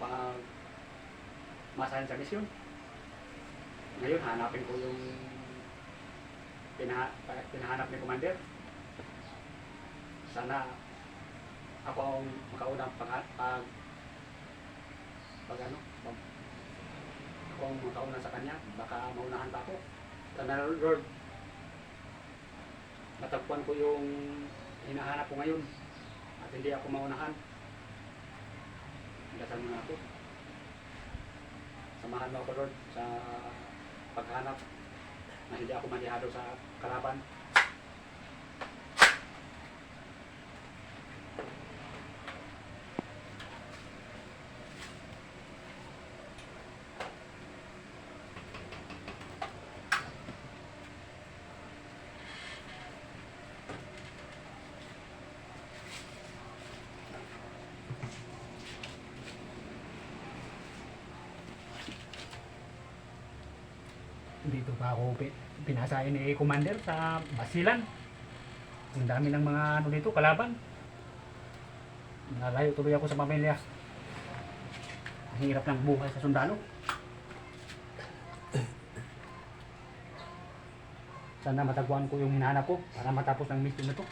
pag masahin sa misyon. Ngayon, hanapin ko yung pinahanap ni Commander. Sana ako ang makaunang ako ang makauna sa kanya, baka maunahan pa ako. Sana Lord, natagpuan ko yung hinahanap ko ngayon at hindi ako maunahan. Dasal mo na ako. Samahan mo ako Lord sa paghanap na hindi ako manihado sa kalaban. Dito pa ako pinasain ni Commander sa Basilan. Ang dami ng mga ano dito, kalaban. Nalayo tuloy ako sa pamilya. Ang hirap ng buhay sa sundalo. Sana matagpuan ko yung hinahanap ko para matapos ang mission na to.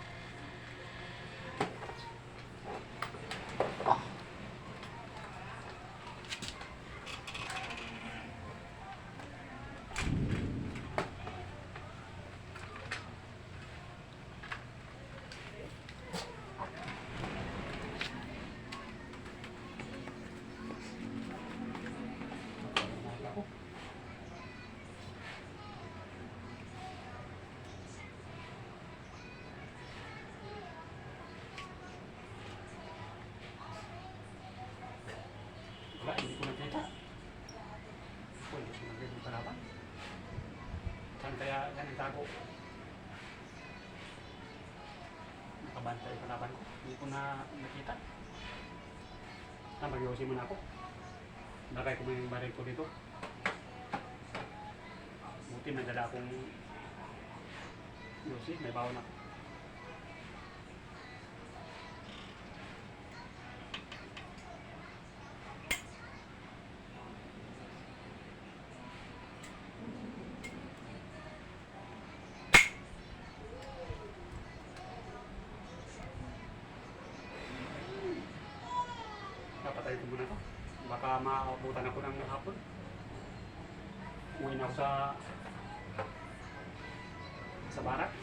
Wala, hindi ko nakita. Hindi ko nakita yung kalaban. Saan kaya yan ang tago? Nakabantay yung kalaban ko. Hindi ko na nakita. Mag-iusin muna ako. Lagay ko mo yung baril ko dito. Buti may dala akong yusi, may bawon ako. Napatay ko muna to. Baka maabutan ako ng hapon. Uwi na ako sa barak.